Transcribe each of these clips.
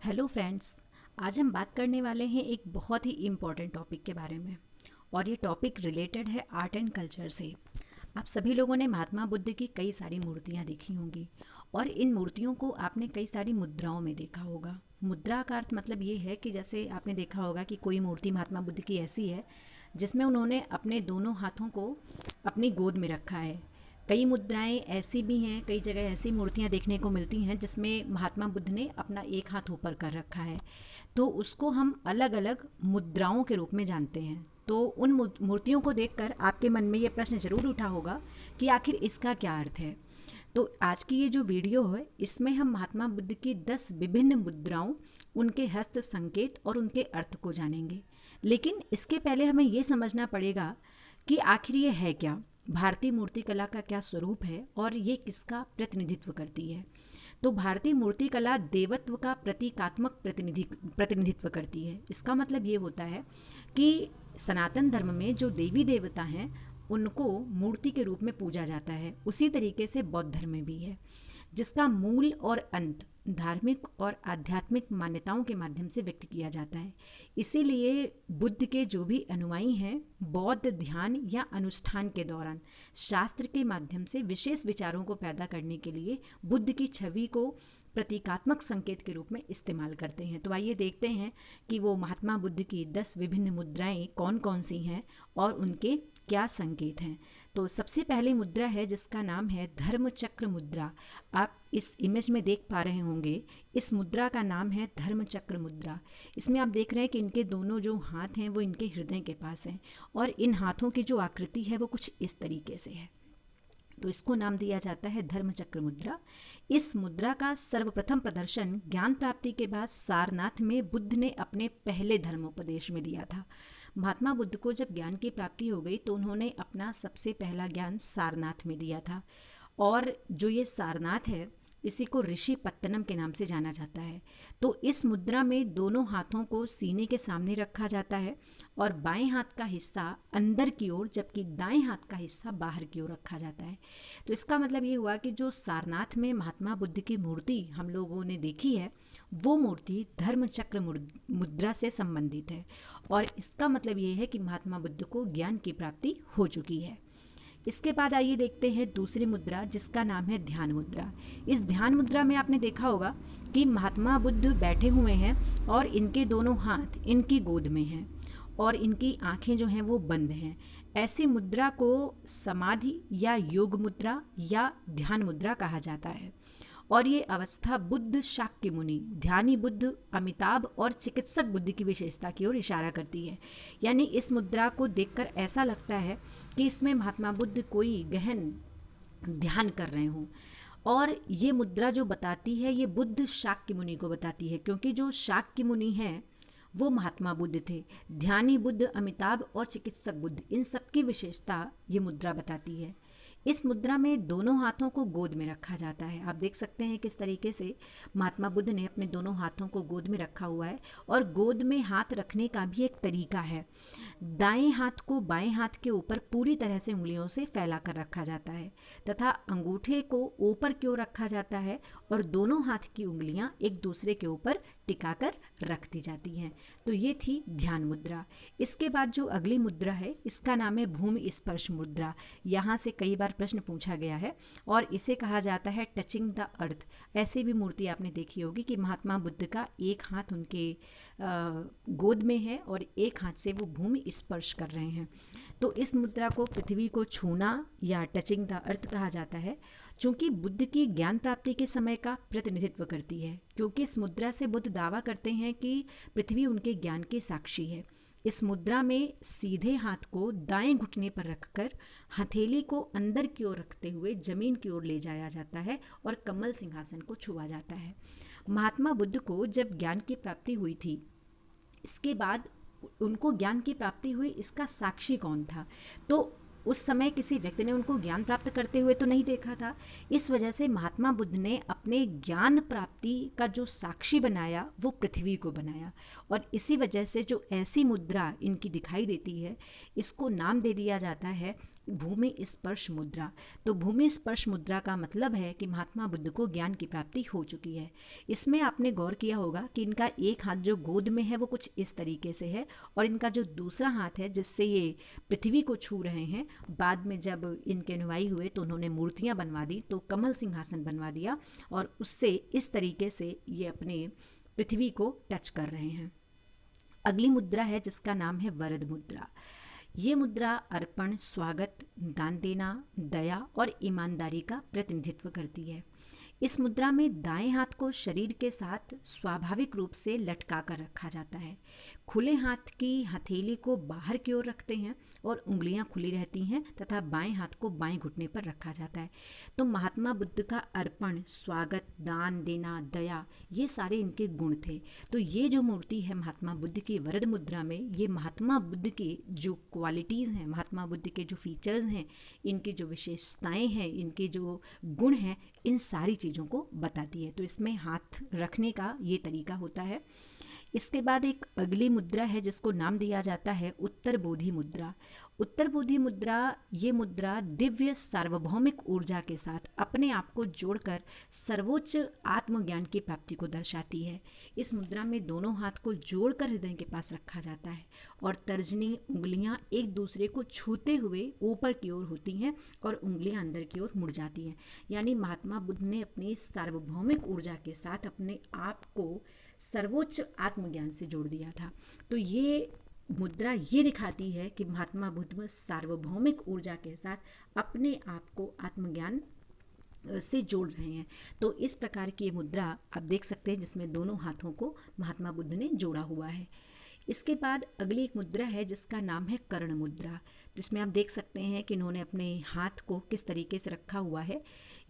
Hello friends. आज हम बात करने वाले हैं एक बहुत ही इम्पॉर्टेंट टॉपिक के बारे में। और ये टॉपिक रिलेटेड है आर्ट एंड कल्चर से। आप सभी लोगों ने महात्मा बुद्ध की कई सारी मूर्तियाँ देखी होंगी और इन मूर्तियों को आपने कई सारी मुद्राओं में देखा होगा। मुद्रा का अर्थ मतलब ये है कि जैसे आपने देखा होगा कि कोई मूर्ति महात्मा बुद्ध की ऐसी है जिसमें उन्होंने अपने दोनों हाथों को अपनी गोद में रखा है। कई मुद्राएं ऐसी भी हैं, कई जगह ऐसी मूर्तियां देखने को मिलती हैं जिसमें महात्मा बुद्ध ने अपना एक हाथ ऊपर कर रखा है, तो उसको हम अलग अलग मुद्राओं के रूप में जानते हैं। तो उन मूर्तियों को देखकर आपके मन में ये प्रश्न जरूर उठा होगा कि आखिर इसका क्या अर्थ है। तो आज की ये जो वीडियो है इसमें हम महात्मा बुद्ध की 10 विभिन्न मुद्राओं, उनके हस्त संकेत और उनके अर्थ को जानेंगे। लेकिन इसके पहले हमें ये समझना पड़ेगा कि आखिर ये है क्या, भारतीय मूर्तिकला का क्या स्वरूप है और ये किसका प्रतिनिधित्व करती है। तो भारतीय मूर्तिकला देवत्व का प्रतीकात्मक प्रतिनिधित्व करती है। इसका मतलब ये होता है कि सनातन धर्म में जो देवी देवता हैं उनको मूर्ति के रूप में पूजा जाता है। उसी तरीके से बौद्ध धर्म में भी है, जिसका मूल और अंत धार्मिक और आध्यात्मिक मान्यताओं के माध्यम से व्यक्त किया जाता है। इसीलिए बुद्ध के जो भी अनुयायी हैं बौद्ध ध्यान या अनुष्ठान के दौरान शास्त्र के माध्यम से विशेष विचारों को पैदा करने के लिए बुद्ध की छवि को प्रतीकात्मक संकेत के रूप में इस्तेमाल करते हैं। तो आइए देखते हैं कि वो महात्मा बुद्ध की 10 विभिन्न मुद्राएं कौन कौन सी हैं और उनके क्या संकेत हैं। तो सबसे पहली मुद्रा है जिसका नाम है धर्म चक्र मुद्रा। आप इस इमेज में देख पा रहे होंगे, इस मुद्रा का नाम है धर्म चक्र मुद्रा। इसमें आप देख रहे हैं कि इनके दोनों जो हाथ हैं वो इनके हृदय के पास हैं और इन हाथों की जो आकृति है वो कुछ इस तरीके से है। तो इसको नाम दिया जाता है धर्म चक्र मुद्रा। इस मुद्रा का सर्वप्रथम प्रदर्शन ज्ञान प्राप्ति के बाद सारनाथ में बुद्ध ने अपने पहले धर्मोपदेश में दिया था। महात्मा बुद्ध को जब ज्ञान की प्राप्ति हो गई तो उन्होंने अपना सबसे पहला ज्ञान सारनाथ में दिया था। और जो ये सारनाथ है इसी को ऋषि पत्तनम के नाम से जाना जाता है। तो इस मुद्रा में दोनों हाथों को सीने के सामने रखा जाता है और बाएं हाथ का हिस्सा अंदर की ओर जबकि दाएं हाथ का हिस्सा बाहर की ओर रखा जाता है। तो इसका मतलब ये हुआ कि जो सारनाथ में महात्मा बुद्ध की मूर्ति हम लोगों ने देखी है वो मूर्ति धर्म चक्र मुद्रा से संबंधित है। और इसका मतलब ये है कि महात्मा बुद्ध को ज्ञान की प्राप्ति हो चुकी है। इसके बाद आइए देखते हैं दूसरी मुद्रा जिसका नाम है ध्यान मुद्रा। इस ध्यान मुद्रा में आपने देखा होगा कि महात्मा बुद्ध बैठे हुए हैं और इनके दोनों हाथ इनकी गोद में हैं और इनकी आंखें जो हैं वो बंद हैं। ऐसी मुद्रा को समाधि या योग मुद्रा या ध्यान मुद्रा कहा जाता है। और ये अवस्था बुद्ध, शाक्य मुनि, ध्यानी बुद्ध, अमिताभ और चिकित्सक बुद्ध की विशेषता की ओर इशारा करती है। यानी इस मुद्रा को देखकर ऐसा लगता है कि इसमें महात्मा बुद्ध कोई गहन ध्यान कर रहे हों। और ये मुद्रा जो बताती है ये बुद्ध शाक्य मुनि को बताती है, क्योंकि जो शाक्य मुनि हैं वो महात्मा बुद्ध थे। ध्यानी बुद्ध, अमिताभ और चिकित्सक बुद्ध, इन सब की विशेषता ये मुद्रा बताती है। इस मुद्रा में दोनों हाथों को गोद में रखा जाता है। आप देख सकते हैं किस तरीके से महात्मा बुद्ध ने अपने दोनों हाथों को गोद में रखा हुआ है। और गोद में हाथ रखने का भी एक तरीका है। दाएं हाथ को बाएं हाथ के ऊपर पूरी तरह से उंगलियों से फैला कर रखा जाता है तथा अंगूठे को ऊपर की ओर रखा जाता है और दोनों हाथ की उंगलियां एक दूसरे के ऊपर टिकाकर रख दी जाती हैं। तो ये थी ध्यान मुद्रा। इसके बाद जो अगली मुद्रा है इसका नाम है भूमि स्पर्श मुद्रा। यहाँ से कई बार प्रश्न पूछा गया है और इसे कहा जाता है टचिंग द अर्थ। ऐसे भी मूर्ति आपने देखी होगी कि महात्मा बुद्ध का एक हाथ उनके गोद में है और एक हाथ से वो भूमि स्पर्श कर रहे हैं। तो इस मुद्रा को पृथ्वी को छूना या टचिंग द अर्थ कहा जाता है, चूँकि बुद्ध की ज्ञान प्राप्ति के समय का प्रतिनिधित्व करती है। क्योंकि इस मुद्रा से बुद्ध दावा करते हैं कि पृथ्वी उनके ज्ञान की साक्षी है। इस मुद्रा में सीधे हाथ को दाएं घुटने पर रखकर हथेली को अंदर की ओर रखते हुए जमीन की ओर ले जाया जाता है और कमल सिंहासन को छुआ जाता है। महात्मा बुद्ध को जब ज्ञान की प्राप्ति हुई थी, इसके बाद उनको ज्ञान की प्राप्ति हुई, इसका साक्षी कौन था? तो उस समय किसी व्यक्ति ने उनको ज्ञान प्राप्त करते हुए तो नहीं देखा था। इस वजह से महात्मा बुद्ध ने अपने ज्ञान प्राप्ति का जो साक्षी बनाया वो पृथ्वी को बनाया, और इसी वजह से जो ऐसी मुद्रा इनकी दिखाई देती है इसको नाम दे दिया जाता है भूमि स्पर्श मुद्रा। तो भूमि स्पर्श मुद्रा का मतलब है कि महात्मा बुद्ध को ज्ञान की प्राप्ति हो चुकी है। इसमें आपने गौर किया होगा कि इनका एक हाथ जो गोद में है वो कुछ इस तरीके से है, और इनका जो दूसरा हाथ है जिससे ये पृथ्वी को छू रहे हैं, बाद में जब इनके अनुयायी हुए तो उन्होंने मूर्तियां बनवा दी, तो कमल सिंहासन बनवा दिया, और उससे इस तरीके से ये अपने पृथ्वी को टच कर रहे हैं। अगली मुद्रा है जिसका नाम है वरद मुद्रा। ये मुद्रा अर्पण, स्वागत, दान देना, दया और ईमानदारी का प्रतिनिधित्व करती है। इस मुद्रा में दाएं हाथ को शरीर के साथ स्वाभाविक रूप से लटका कर रखा जाता है। खुले हाथ की हथेली को बाहर की ओर रखते हैं और उंगलियां खुली रहती हैं तथा बाएं हाथ को बाएं घुटने पर रखा जाता है। तो महात्मा बुद्ध का अर्पण, स्वागत, दान देना, दया, ये सारे इनके गुण थे। तो ये जो मूर्ति है महात्मा बुद्ध की वरद मुद्रा में, ये महात्मा बुद्ध की जो क्वालिटीज़ हैं, महात्मा बुद्ध के जो फीचर्स हैं, इनकी जो विशेषताएं हैं, इनके जो गुण हैं, इन सारी चीज़ों को बताती है। तो इसमें हाथ रखने का ये तरीका होता है। इसके बाद एक अगली मुद्रा है जिसको नाम दिया जाता है उत्तर बोधि मुद्रा। उत्तर बोधि मुद्रा, ये मुद्रा दिव्य सार्वभौमिक ऊर्जा के साथ अपने आप को जोड़कर सर्वोच्च आत्मज्ञान की प्राप्ति को दर्शाती है। इस मुद्रा में दोनों हाथ को जोड़कर हृदय के पास रखा जाता है और तर्जनी उंगलियां एक दूसरे को छूते हुए ऊपर की ओर होती हैं और उंगलियां अंदर की ओर मुड़ जाती हैं। यानी महात्मा बुद्ध ने अपनी सार्वभौमिक ऊर्जा के साथ अपने आप को सर्वोच्च आत्मज्ञान से जोड़ दिया था। तो ये मुद्रा ये दिखाती है कि महात्मा बुद्ध सार्वभौमिक ऊर्जा के साथ अपने आप को आत्मज्ञान से जोड़ रहे हैं। तो इस प्रकार की ये मुद्रा आप देख सकते हैं जिसमें दोनों हाथों को महात्मा बुद्ध ने जोड़ा हुआ है। इसके बाद अगली एक मुद्रा है जिसका नाम है कर्ण मुद्रा, जिसमें आप देख सकते हैं कि इन्होंने अपने हाथ को किस तरीके से रखा हुआ है।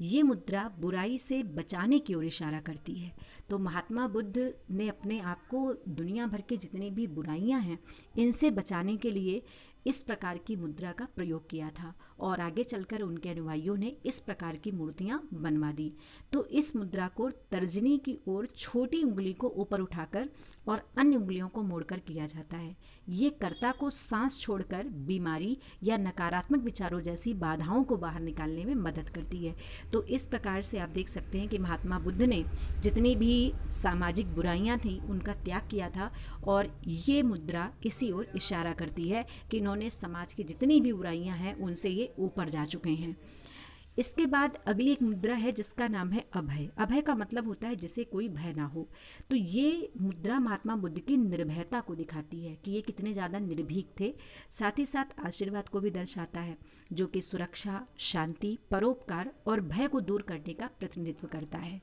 ये मुद्रा बुराई से बचाने की ओर इशारा करती है। तो महात्मा बुद्ध ने अपने आप को दुनिया भर के जितनी भी बुराइयां हैं इनसे बचाने के लिए इस प्रकार की मुद्रा का प्रयोग किया था, और आगे चलकर उनके अनुयायियों ने इस प्रकार की मूर्तियां बनवा दी। तो इस मुद्रा को तर्जनी की ओर छोटी उंगली को ऊपर उठाकर और अन्य उंगलियों को मोड़कर किया जाता है। ये कर्ता को सांस छोड़कर बीमारी या नकारात्मक विचारों जैसी बाधाओं को बाहर निकालने में मदद करती है। तो इस प्रकार से आप देख सकते हैं कि महात्मा बुद्ध ने जितनी भी सामाजिक बुराइयां थीं उनका त्याग किया था, और ये मुद्रा इसी ओर इशारा करती है कि इन्होंने समाज की जितनी भी बुराइयां हैं उनसे ये ऊपर जा चुके हैं। इसके बाद अगली एक मुद्रा है जिसका नाम है अभय। अभय का मतलब होता है जिसे कोई भय ना हो। तो ये मुद्रा महात्मा बुद्ध की निर्भयता को दिखाती है कि ये कितने ज़्यादा निर्भीक थे। साथ ही साथ आशीर्वाद को भी दर्शाता है जो कि सुरक्षा, शांति, परोपकार और भय को दूर करने का प्रतिनिधित्व करता है।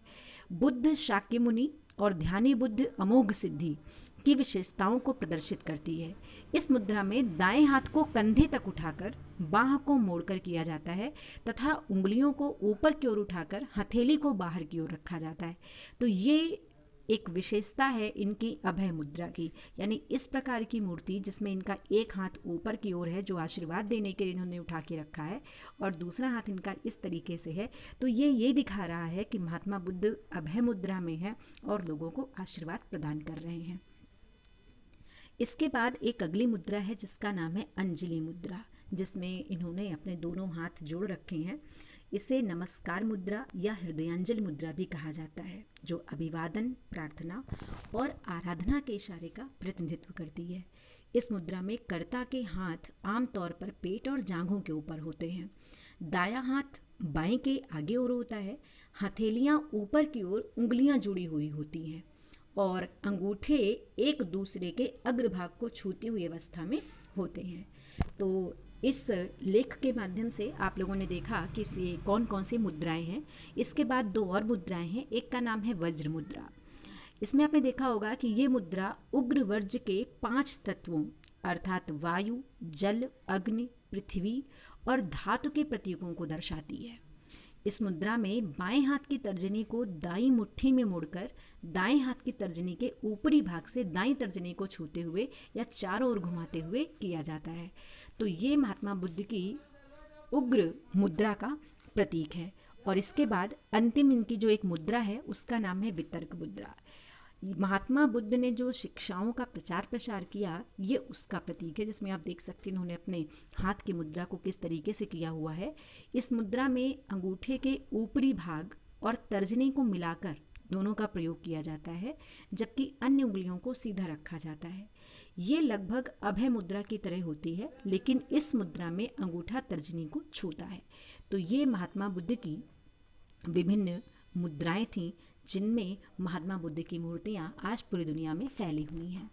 बुद्ध शाक्य मुनि और ध्यानी बुद्ध अमोघ सिद्धि की विशेषताओं को प्रदर्शित करती है। इस मुद्रा में दाएं हाथ को कंधे तक उठाकर बाह को मोड़कर किया जाता है तथा उंगलियों को ऊपर की ओर उठाकर हथेली को बाहर की ओर रखा जाता है। तो ये एक विशेषता है इनकी अभय मुद्रा की, यानी इस प्रकार की मूर्ति जिसमें इनका एक हाथ ऊपर की ओर है जो आशीर्वाद देने के लिए इन्होंने उठा के रखा है, और दूसरा हाथ इनका इस तरीके से है। तो ये दिखा रहा है कि महात्मा बुद्ध अभय मुद्रा में है और लोगों को आशीर्वाद प्रदान कर रहे हैं। इसके बाद एक अगली मुद्रा है जिसका नाम है अंजलि मुद्रा, जिसमें इन्होंने अपने दोनों हाथ जोड़ रखे हैं। इसे नमस्कार मुद्रा या हृदयांजलि मुद्रा भी कहा जाता है, जो अभिवादन, प्रार्थना और आराधना के इशारे का प्रतिनिधित्व करती है। इस मुद्रा में कर्ता के हाथ आमतौर पर पेट और जांघों के ऊपर होते हैं। दायां हाथ बाएं के आगे ओर होता है। हथेलियां ऊपर की ओर उंगलियां जुड़ी हुई होती हैं और अंगूठे एक दूसरे के अग्रभाग को छूती हुई अवस्था में होते हैं। तो इस लेख के माध्यम से आप लोगों ने देखा कि ये कौन कौन सी मुद्राएं हैं। इसके बाद दो और मुद्राएं हैं। एक का नाम है वज्र मुद्रा। इसमें आपने देखा होगा कि ये मुद्रा उग्र वज्र के 5 तत्वों अर्थात वायु, जल, अग्नि, पृथ्वी और धातु के प्रतीकों को दर्शाती है। इस मुद्रा में बाएं हाथ की तर्जनी को दाईं मुट्ठी में मोड़कर दाएं हाथ की तर्जनी के ऊपरी भाग से दाईं तर्जनी को छूते हुए या चारों ओर घुमाते हुए किया जाता है। तो ये महात्मा बुद्ध की उग्र मुद्रा का प्रतीक है। और इसके बाद अंतिम इनकी जो एक मुद्रा है उसका नाम है वितर्क मुद्रा। महात्मा बुद्ध ने जो शिक्षाओं का प्रचार प्रसार किया ये उसका प्रतीक है, जिसमें आप देख सकते हैं इन्होंने अपने हाथ की मुद्रा को किस तरीके से किया हुआ है। इस मुद्रा में अंगूठे के ऊपरी भाग और तर्जनी को मिलाकर दोनों का प्रयोग किया जाता है, जबकि अन्य उंगलियों को सीधा रखा जाता है। ये लगभग अभय मुद्रा की तरह होती है, लेकिन इस मुद्रा में अंगूठा तर्जनी को छूता है। तो ये महात्मा बुद्ध की विभिन्न मुद्राएं थीं, जिनमें महात्मा बुद्ध की मूर्तियां आज पूरी दुनिया में फैली हुई हैं।